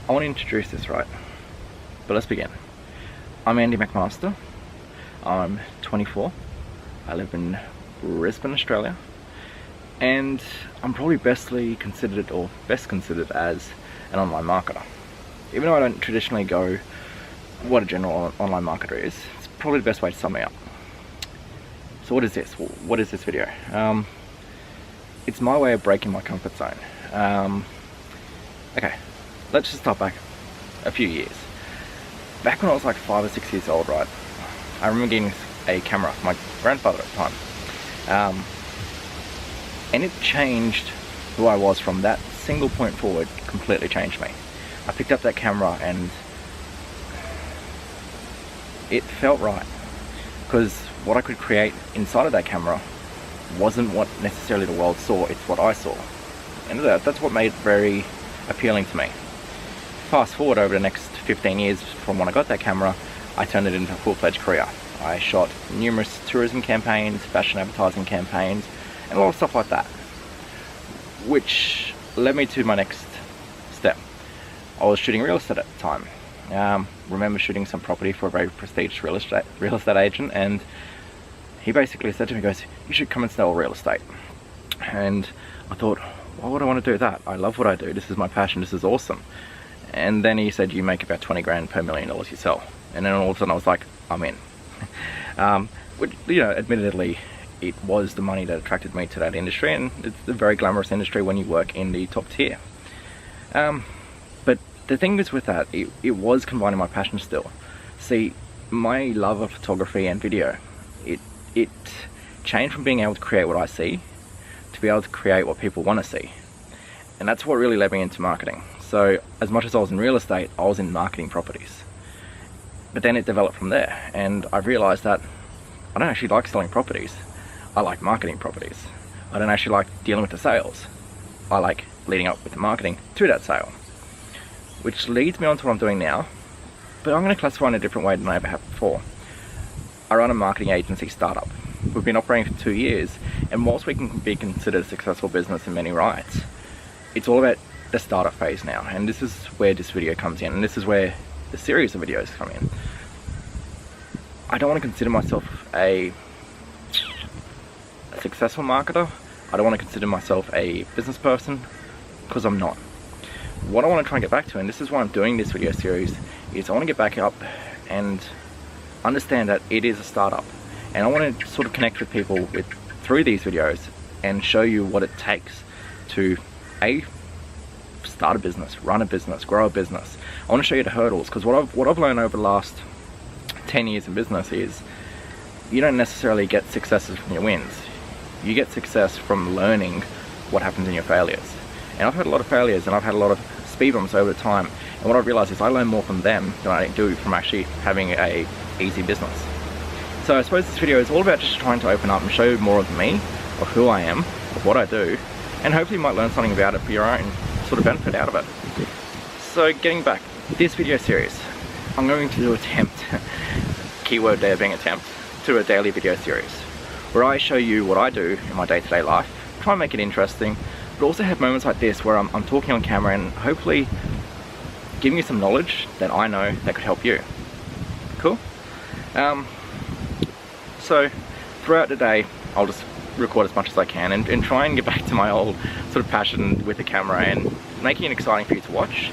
I want to introduce this right, but let's begin. I'm Andy McMaster. I'm 24. I live in Brisbane, Australia, and I'm probably best considered as an online marketer. Even though I don't traditionally go what a general online marketer is, it's probably the best way to sum me up. So what is this? What is this video? It's my way of breaking my comfort zone. Okay, let's just start back a few years. Back when I was like 5 or 6 years old, right? I remember getting a camera from my grandfather at the time. And it changed who I was from that single point forward, completely changed me. I picked up that camera and it felt right, because what I could create inside of that camera wasn't what necessarily the world saw, it's what I saw. And that's what made it very appealing to me. Fast forward over the next 15 years from when I got that camera, I turned it into a full-fledged career. I shot numerous tourism campaigns, fashion advertising campaigns, and a lot of stuff like that. Which led me to my next step. I was shooting real estate at the time. Remember shooting some property for a very prestigious real estate agent, and he basically said to me, goes, "You should come and sell real estate." And I thought, why would I want to do that? I love what I do, this is my passion, this is awesome. And then he said, you make about 20 grand per $1 million you sell. And then all of a sudden I was like, I'm in. Which, you know, admittedly, it was the money that attracted me to that industry, and it's a very glamorous industry when you work in the top tier. But the thing is with that, it was combining my passion still. See, my love of photography and video, it changed from being able to create what I see to be able to create what people want to see. And that's what really led me into marketing. So as much as I was in real estate, I was in marketing properties. But then it developed from there, and I realized that I don't actually like selling properties. I like marketing properties. I don't actually like dealing with the sales. I like leading up with the marketing to that sale. Which leads me on to what I'm doing now, but I'm going to classify in a different way than I ever have before. I run a marketing agency startup. We've been operating for 2 years, and whilst we can be considered a successful business in many rights, it's all about the startup phase now, and this is where this video comes in, and this is where the series of videos come in. I don't want to consider myself a successful marketer. I don't want to consider myself a business person, because I'm not. What I want to try and get back to, and this is why I'm doing this video series, is I want to get back up and understand that it is a startup, and I want to sort of connect with people through these videos and show you what it takes to start a business, run a business, grow a business. I want to show you the hurdles, because what I've learned over the last 10 years in business is you don't necessarily get successes from your wins. You get success from learning what happens in your failures. And I've had a lot of failures, and I've had a lot of speed bumps over time, and what I've realized is I learn more from them than I do from actually having a easy business. So I suppose this video is all about just trying to open up and show you more of me, of who I am, of what I do, and hopefully you might learn something about it for your own sort of benefit out of it. So getting back, this video series, I'm going to attempt, keyword there being attempt, to a daily video series where I show you what I do in my day-to-day life, try and make it interesting, but also have moments like this where I'm talking on camera and hopefully giving you some knowledge that I know that could help you. Cool? So throughout the day, I'll just record as much as I can and try and get back to my old sort of passion with the camera and making it exciting for you to watch.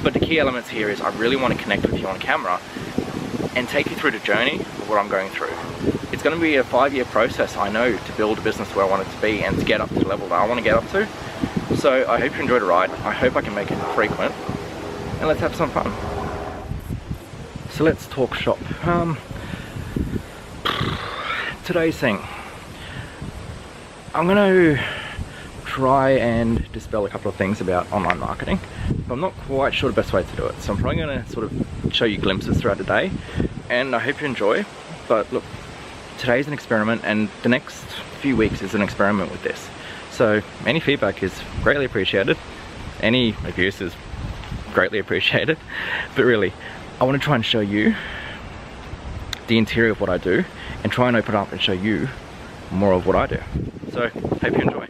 But the key elements here is I really want to connect with you on camera and take you through the journey of what I'm going through. It's going to be a 5-year process, I know, to build a business where I want it to be and to get up to the level that I want to get up to. So I hope you enjoyed the ride. I hope I can make it frequent, and let's have some fun. So let's talk shop. Today's thing, I'm going to try and dispel a couple of things about online marketing, but I'm not quite sure the best way to do it. So I'm probably going to sort of show you glimpses throughout the day, and I hope you enjoy. But look, today's an experiment, and the next few weeks is an experiment with this. So any feedback is greatly appreciated. Any abuse is greatly appreciated. But really, I want to try and show you the interior of what I do and try and open up and show you more of what I do. So hope you enjoy.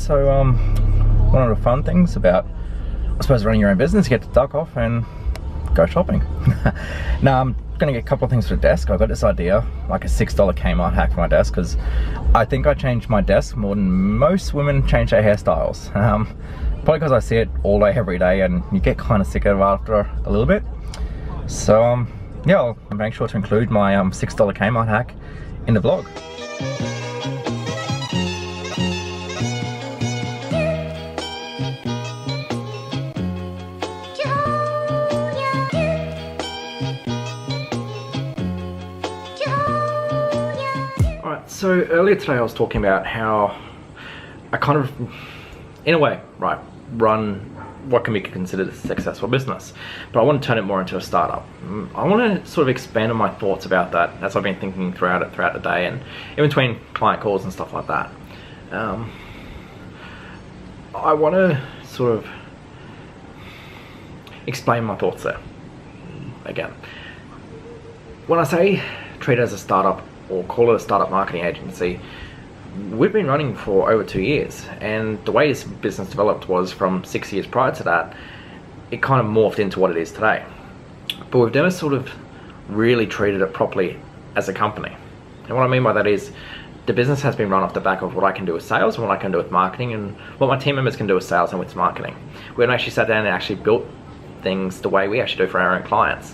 So one of the fun things about, I suppose, running your own business, you get to duck off and go shopping. Now I'm gonna get a couple of things for the desk. I got this idea, like a $6 Kmart hack for my desk, because I think I changed my desk more than most women change their hairstyles. Probably because I see it all day, every day, and you get kind of sick of it after a little bit. So yeah, I'll make sure to include my $6 Kmart hack in the vlog. So earlier today I was talking about how I kind of, in a way, right, run what can be considered a successful business, but I want to turn it more into a startup. I want to sort of expand on my thoughts about that as I've been thinking throughout the day and in between client calls and stuff like that. I want to sort of explain my thoughts there again. When I say treat it as a startup, or call it a startup marketing agency, we've been running for over 2 years, and the way this business developed was from 6 years prior to that, it kind of morphed into what it is today. But we've never sort of really treated it properly as a company. And what I mean by that is, the business has been run off the back of what I can do with sales and what I can do with marketing and what my team members can do with sales and with marketing. We haven't actually sat down and actually built things the way we actually do for our own clients.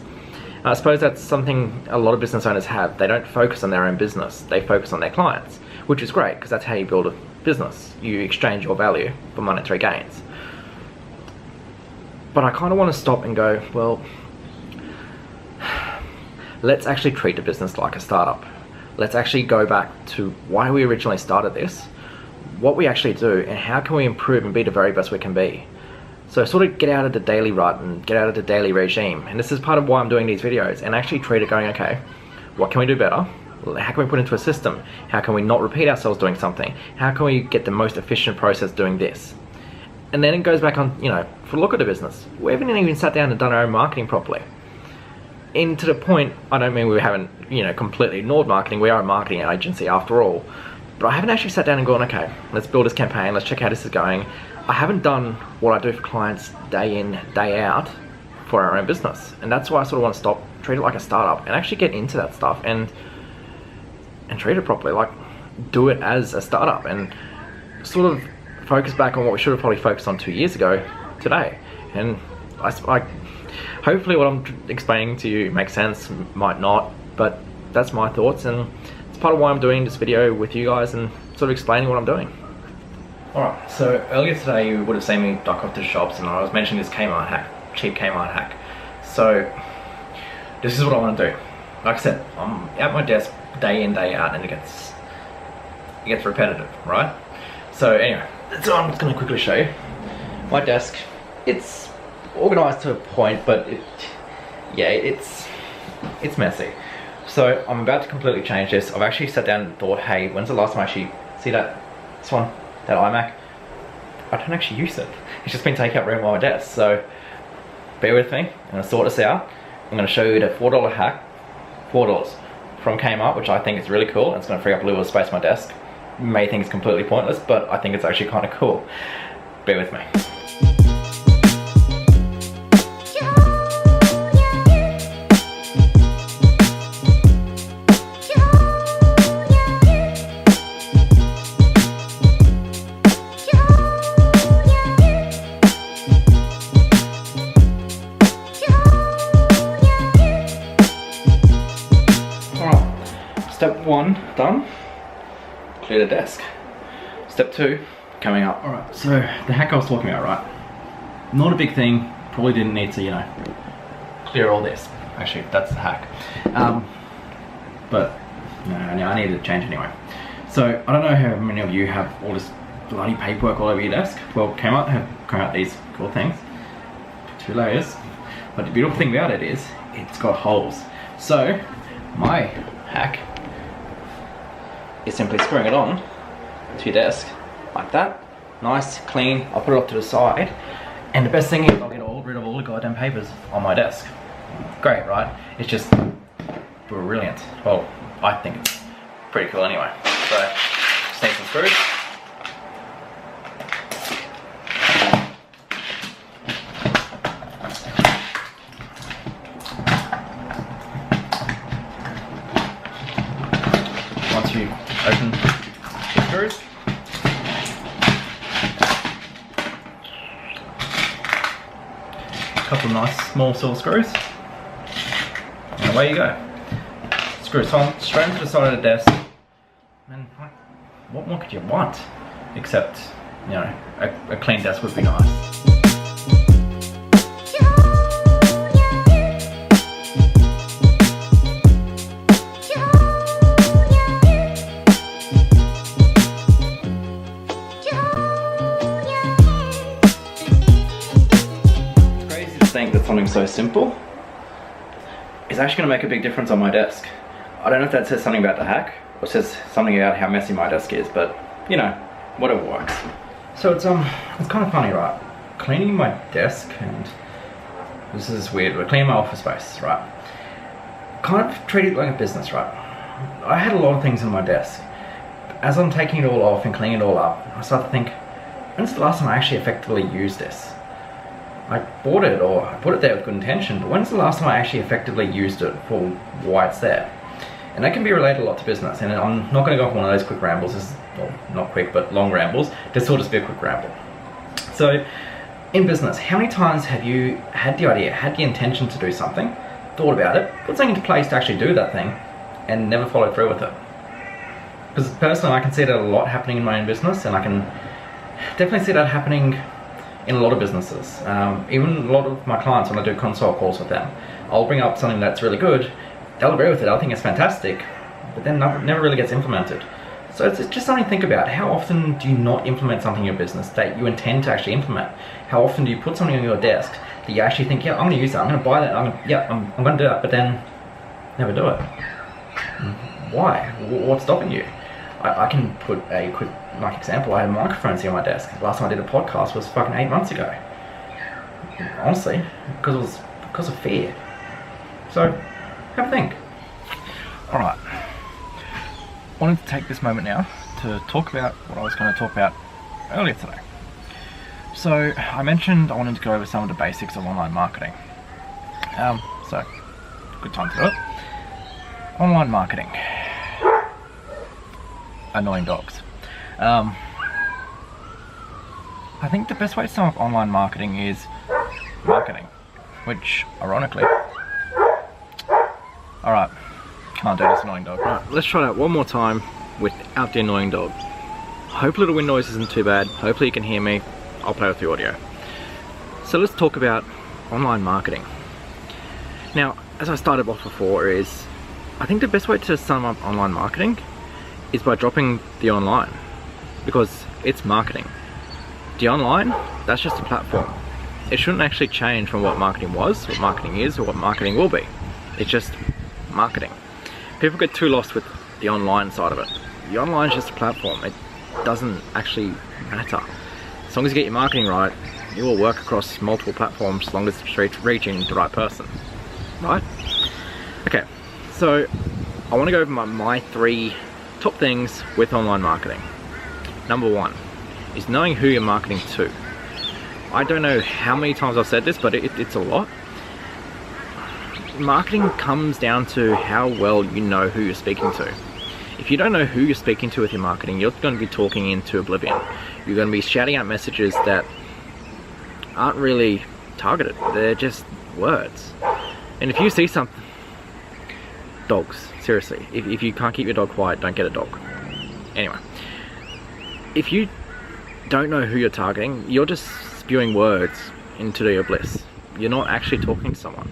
I suppose that's something a lot of business owners have. They don't focus on their own business, they focus on their clients, which is great because that's how you build a business. You exchange your value for monetary gains. But I kind of want to stop and go, well, let's actually treat the business like a startup. Let's actually go back to why we originally started this, what we actually do, and how can we improve and be the very best we can be. So sort of get out of the daily rut and get out of the daily regime. And this is part of why I'm doing these videos, and actually treat it going, okay, what can we do better? How can we put into a system? How can we not repeat ourselves doing something? How can we get the most efficient process doing this? And then it goes back on, for the look of the business. We haven't even sat down and done our own marketing properly. And to the point, I don't mean we haven't, completely ignored marketing. We are a marketing agency after all. But I haven't actually sat down and gone, okay, let's build this campaign, let's check how this is going. I haven't done what I do for clients day in, day out for our own business. And that's why I sort of want to stop, treat it like a startup, and actually get into that stuff and treat it properly, like do it as a startup and sort of focus back on what we should have probably focused on 2 years ago today. And I hopefully what I'm explaining to you makes sense, might not, but that's my thoughts, and it's part of why I'm doing this video with you guys and sort of explaining what I'm doing. Alright, so earlier today you would have seen me duck off to the shops and I was mentioning this Kmart hack, cheap Kmart hack. So this is what I want to do. Like I said, I'm at my desk day in, day out, and it gets repetitive, right? So anyway, so I'm just going to quickly show you. My desk, it's organised to a point, but it's messy. So I'm about to completely change this. I've actually sat down and thought, hey, when's the last time I actually see this one? That iMac, I don't actually use it. It's just been taking up room on my desk. So bear with me, I'm gonna sort this out. I'm gonna show you the $4 hack, $4 from Kmart, which I think is really cool. It's gonna free up a little space on my desk. You may think it's completely pointless, but I think it's actually kind of cool. Bear with me. Step 1 done, clear the desk. Step 2 coming up. Alright, so the hack I was talking about, right? Not a big thing, probably didn't need to, clear all this. Actually, that's the hack. But no, I needed to change anyway. So I don't know how many of you have all this bloody paperwork all over your desk. Well, Kmart have come out these cool things, 2 layers. But the beautiful thing about it is, it's got holes. So my hack is simply screwing it on to your desk like that, nice, clean. I'll put it off to the side, and the best thing is I'll get rid of all the goddamn papers on my desk. Great, right? It's just brilliant. Well, I think it's pretty cool anyway. So just need some screws. to open the screws. A couple of nice small silver screws. And away you go. Screw straight into the side of the desk. And what more could you want? Except, you know, a clean desk would be nice. Think that something so simple is actually going to make a big difference on my desk. I don't know if that says something about the hack or says something about how messy my desk is, but you know, whatever works. So it's kind of funny, right? Cleaning my desk, and this is weird, we're cleaning my office space, right? Kind of treat it like a business, right? I had a lot of things on my desk. As I'm taking it all off and cleaning it all up, I start to think, when's the last time I actually effectively used this? I bought it, or I put it there with good intention, but when's the last time I actually effectively used it for why it's there? And that can be related a lot to business, and I'm not going to go off one of those quick rambles, well, not quick, but long rambles. This will just be a quick ramble. So, in business, how many times have you had the idea, had the intention to do something, thought about it, put something into place to actually do that thing, and never followed through with it? Because personally, I can see that a lot happening in my own business, and I can definitely see that happening in a lot of businesses. Even a lot of my clients, when I do consult calls with them, I'll bring up something that's really good, they'll agree with it, I think it's fantastic, but then never really gets implemented. So it's just something to think about. How often do you not implement something in your business that you intend to actually implement? How often do you put something on your desk that you actually think, yeah, I'm going to use that, I'm going to buy that, I'm going to do that, but then never do it? Why? What's stopping you? I can put a quick example. I had microphones here on my desk. The last time I did a podcast was fucking 8 months ago. Honestly, because of fear. So, have a think. Alright. Wanted to take this moment now to talk about what I was going to talk about earlier today. So, I mentioned I wanted to go over some of the basics of online marketing. So, good time to do it. Online marketing. Annoying dogs. I think the best way to sum up online marketing is marketing, which ironically, alright, can't do this annoying dog. Right, let's try that one more time without the annoying dog. Hopefully the wind noise isn't too bad, hopefully you can hear me, I'll play with the audio. So let's talk about online marketing. Now, as I started off before, I think the best way to sum up online marketing is by dropping the online, because it's marketing. The online, that's just a platform. It shouldn't actually change from what marketing was, what marketing is, or what marketing will be. It's just marketing. People get too lost with the online side of it. The online is just a platform. It doesn't actually matter. As long as you get your marketing right, you will work across multiple platforms as long as it's reaching the right person, right? Okay, so I want to go over my 3 top things with online marketing. Number 1 is knowing who you're marketing to. I don't know how many times I've said this, but it's a lot. Marketing comes down to how well you know who you're speaking to. If you don't know who you're speaking to with your marketing, you're going to be talking into oblivion. You're going to be shouting out messages that aren't really targeted. They're just words. And if you see something, dogs, seriously, if you can't keep your dog quiet, don't get a dog. Anyway, if you don't know who you're targeting, you're just spewing words into your bliss. You're not actually talking to someone.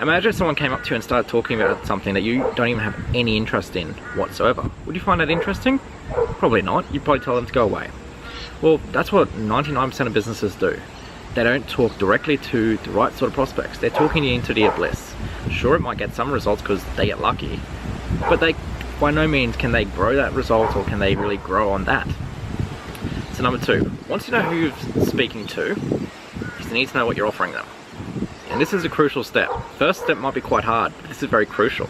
Imagine if someone came up to you and started talking about something that you don't even have any interest in whatsoever. Would you find that interesting? Probably not. You'd probably tell them to go away. Well, that's what 99% of businesses do. They don't talk directly to the right sort of prospects. They're talking you into their bliss. Sure, it might get some results because they get lucky, but by no means can they grow that result, or can they really grow on that. So number 2, once you know who you're speaking to, you need to know what you're offering them. And this is a crucial step. First step might be quite hard, but this is very crucial.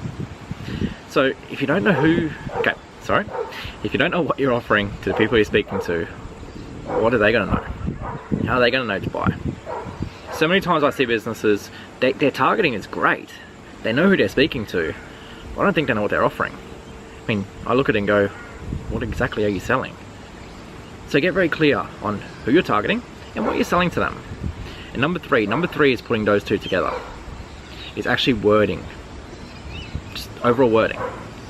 So if you don't know if you don't know what you're offering to the people you're speaking to, what are they going to know? How are they going to know to buy? So many times I see businesses, their targeting is great. They know who they're speaking to, but I don't think they know what they're offering. mean, I look at it and go, what exactly are you selling? So get very clear on who you're targeting and what you're selling to them. And number three is putting those two together. It's actually wording, just overall wording.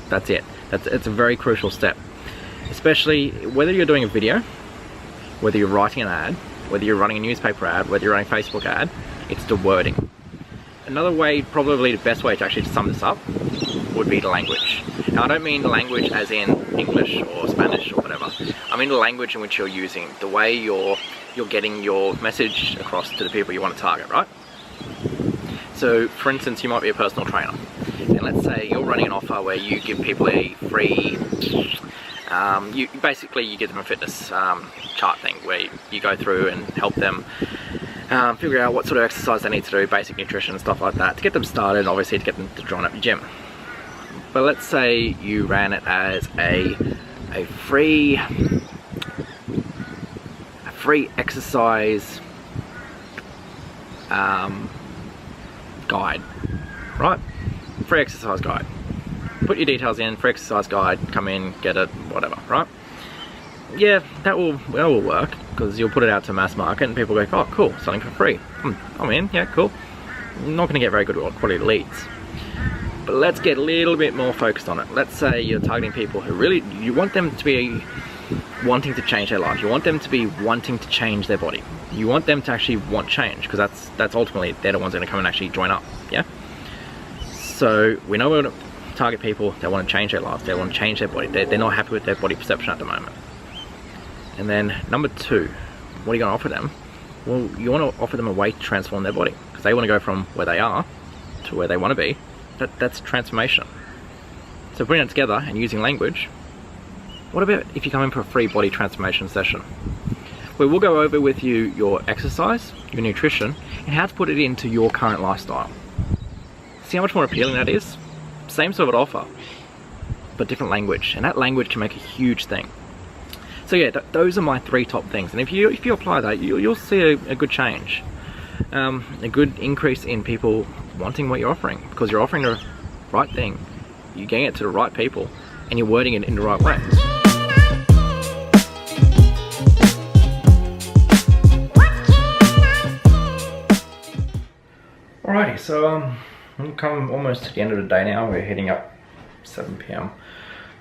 That's it. It's a very crucial step, especially whether you're doing a video, whether you're writing an ad, whether you're running a newspaper ad, whether you're running a Facebook ad. It's the wording. Another way, probably the best way to actually sum this up, would be the language. Now I don't mean the language as in English or Spanish or whatever. I mean the language in which you're using, the way you're getting your message across to the people you want to target, right? So for instance, you might be a personal trainer, and let's say you're running an offer where you give people a free, you give them a fitness chart thing where you go through and help them figure out what sort of exercise they need to do, basic nutrition and stuff like that, to get them started and obviously to get them to join up your gym. But let's say you ran it as a free exercise guide, right? Free exercise guide. Put your details in, free exercise guide, come in, get it, whatever, right? Yeah, that will work, because you'll put it out to mass market and people go, oh cool, selling for free. I'm in, yeah, cool. I'm not going to get very good quality leads. But let's get a little bit more focused on it. Let's say you're targeting people who really, you want them to be wanting to change their life. You want them to be wanting to change their body. You want them to actually want change, because that's ultimately, they're the ones that are going to come and actually join up, yeah? So we know we're going to target people that want to change their lives, they want to change their body, they're not happy with their body perception at the moment. And then number two, what are you going to offer them? Well, you want to offer them a way to transform their body, because they want to go from where they are to where they want to be. That's transformation. So putting it together and using language, what about if you come in for a free body transformation session, where we'll go over with you your exercise, your nutrition, and how to put it into your current lifestyle. See how much more appealing that is? Same sort of offer, but different language, and that language can make a huge thing. So yeah, those are my three top things, and if you apply that, you'll see a good change, a good increase in people wanting what you're offering, because you're offering the right thing, you're getting it to the right people, and you're wording it in the right way. Alrighty, so we've come almost to the end of the day now. We're heading up 7 PM.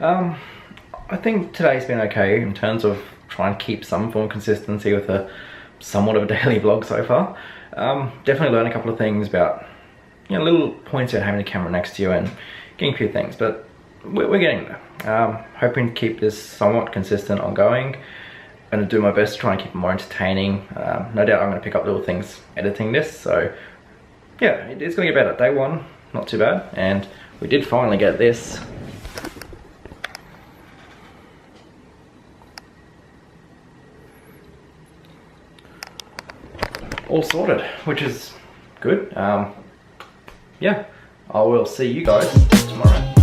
I think today's been okay in terms of trying to keep some form of consistency with a somewhat of a daily vlog so far. Definitely learned a couple of things about, little points about having a camera next to you and getting a few things, but we're getting there. Hoping to keep this somewhat consistent ongoing. I'm going to do my best to try and keep it more entertaining. No doubt I'm going to pick up little things editing this, so yeah, it's going to get better. Day one, not too bad, and we did finally get this all sorted, which is good. Yeah, I will see you guys tomorrow.